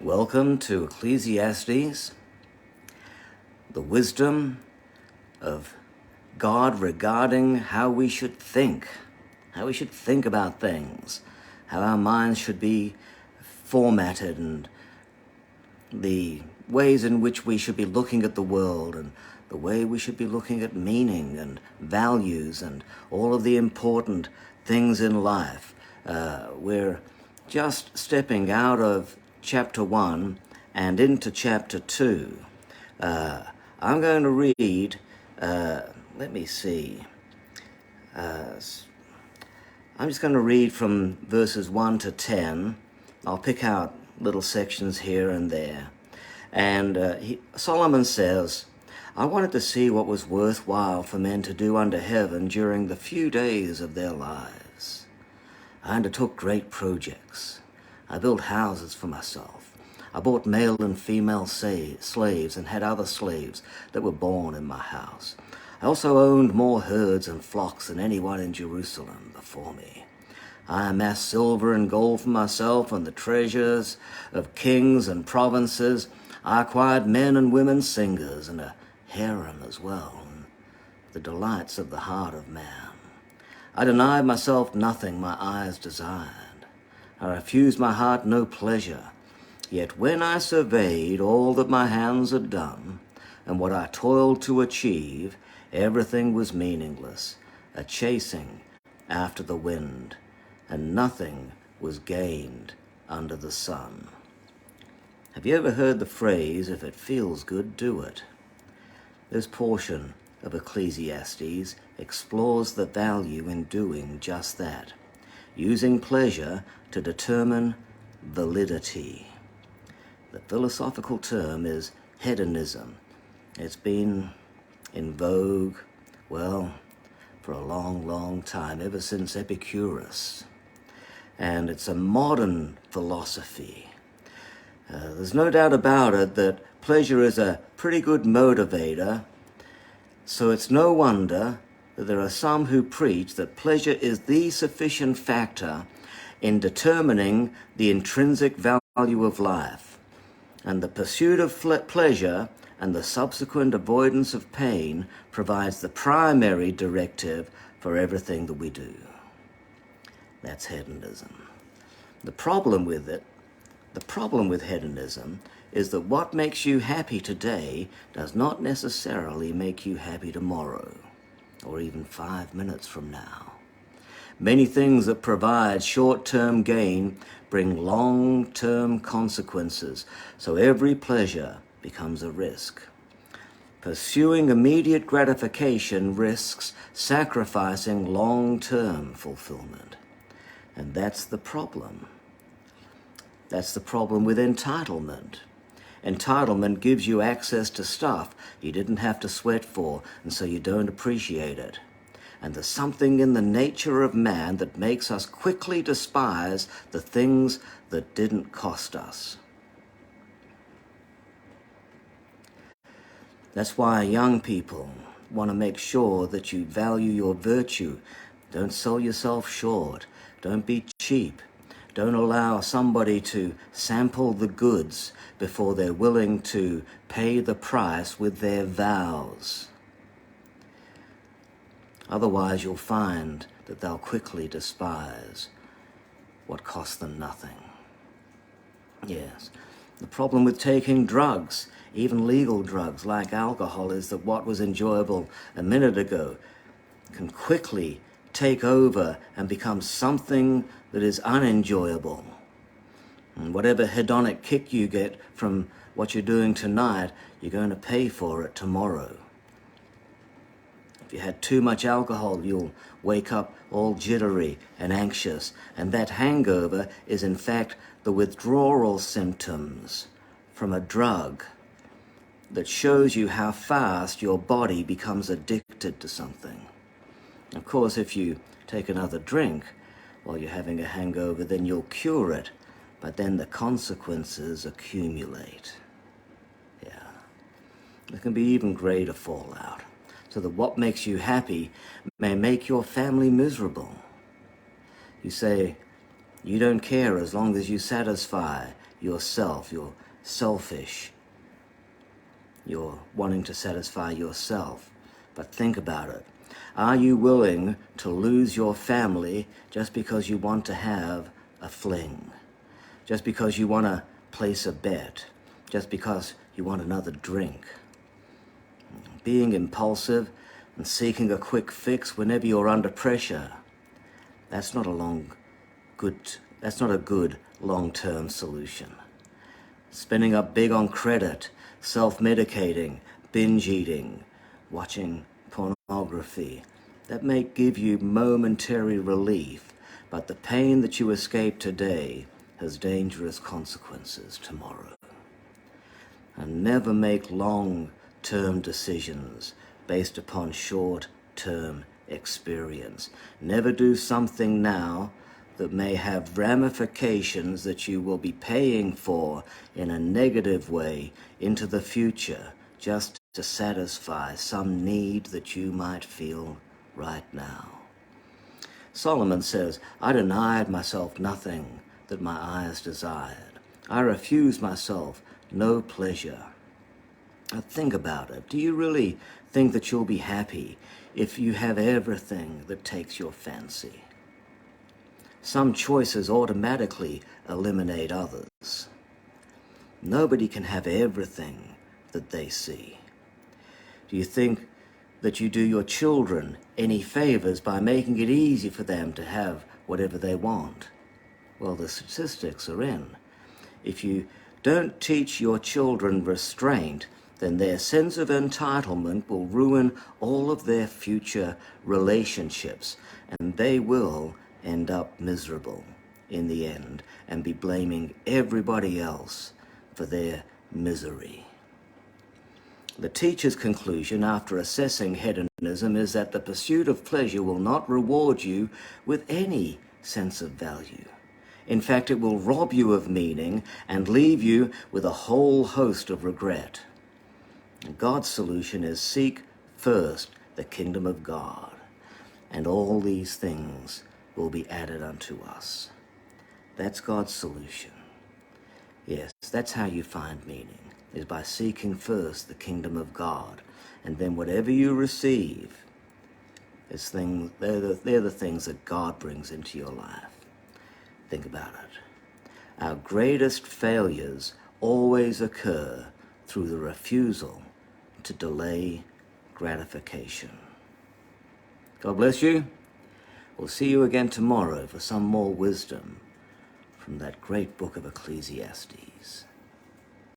Welcome to Ecclesiastes, the wisdom of God regarding how we should think about things, how our minds should be formatted, and the ways in which we should be looking at the world, and the way we should be looking at meaning and values and all of the important things in life. We're just stepping out of chapter 1 and into chapter 2. I'm going to read, let me see. I'm just going to read from verses 1 to 10. I'll pick out little sections here and there. And Solomon says, I wanted to see what was worthwhile for men to do under heaven during the few days of their lives. I undertook great projects. I built houses for myself. I bought male and female slaves and had other slaves that were born in my house. I also owned more herds and flocks than anyone in Jerusalem before me. I amassed silver and gold for myself and the treasures of kings and provinces. I acquired men and women singers and a harem as well, and the delights of the heart of man. I denied myself nothing my eyes desired. I refused my heart no pleasure. Yet when I surveyed all that my hands had done, and what I toiled to achieve, everything was meaningless, a chasing after the wind, and nothing was gained under the sun. Have you ever heard the phrase, if it feels good, do it? This portion of Ecclesiastes explores the value in doing just that, using pleasure to determine validity. The philosophical term is hedonism. It's been in vogue, for a long, long time, ever since Epicurus. And it's a modern philosophy. There's no doubt about it that pleasure is a pretty good motivator, so it's no wonder that there are some who preach that pleasure is the sufficient factor in determining the intrinsic value of life, and the pursuit of pleasure and the subsequent avoidance of pain provides the primary directive for everything that we do. That's hedonism. The problem with hedonism is that what makes you happy today does not necessarily make you happy tomorrow, or even 5 minutes from now. Many things that provide short-term gain bring long-term consequences, so every pleasure becomes a risk. Pursuing immediate gratification risks sacrificing long-term fulfillment. And that's the problem. That's the problem with entitlement. Entitlement gives you access to stuff you didn't have to sweat for, and so you don't appreciate it. And there's something in the nature of man that makes us quickly despise the things that didn't cost us. That's why young people want to make sure that you value your virtue. Don't sell yourself short. Don't be cheap. Don't allow somebody to sample the goods before they're willing to pay the price with their vows. Otherwise, you'll find that they'll quickly despise what cost them nothing. Yes, the problem with taking drugs, even legal drugs like alcohol, is that what was enjoyable a minute ago can quickly take over and become something that is unenjoyable. And whatever hedonic kick you get from what you're doing tonight, you're going to pay for it tomorrow. If you had too much alcohol, you'll wake up all jittery and anxious, and that hangover is in fact the withdrawal symptoms from a drug that shows you how fast your body becomes addicted to something. Of course, if you take another drink while you're having a hangover, then you'll cure it, but then the consequences accumulate. Yeah. There can be even greater fallout, so that what makes you happy may make your family miserable. You say, You don't care as long as you satisfy yourself. You're selfish. You're wanting to satisfy yourself. But think about it. Are you willing to lose your family just because you want to have a fling? Just because you want to place a bet? Just because you want another drink? Being impulsive and seeking a quick fix whenever you're under pressure, that's not a good long-term solution. Spending up big on credit, self-medicating, binge eating, watching pornography, that may give you momentary relief, but the pain that you escape today has dangerous consequences tomorrow. And never make long-term decisions based upon short-term experience. Never do something now that may have ramifications that you will be paying for in a negative way into the future just to satisfy some need that you might feel right now. Solomon says, I denied myself nothing that my eyes desired. I refused myself no pleasure. Now think about it. Do you really think that you'll be happy if you have everything that takes your fancy? Some choices automatically eliminate others. Nobody can have everything that they see. Do you think that you do your children any favors by making it easy for them to have whatever they want? Well, the statistics are in. If you don't teach your children restraint, then their sense of entitlement will ruin all of their future relationships, and they will end up miserable in the end and be blaming everybody else for their misery. The teacher's conclusion after assessing hedonism is that the pursuit of pleasure will not reward you with any sense of value. In fact, it will rob you of meaning and leave you with a whole host of regret. God's solution is seek first the kingdom of God, and all these things will be added unto us. That's God's solution. Yes, that's how you find meaning, is by seeking first the kingdom of God. And then whatever you receive, they're the things that God brings into your life. Think about it. Our greatest failures always occur through the refusal to delay gratification. God bless you. We'll see you again tomorrow for some more wisdom from that great book of Ecclesiastes.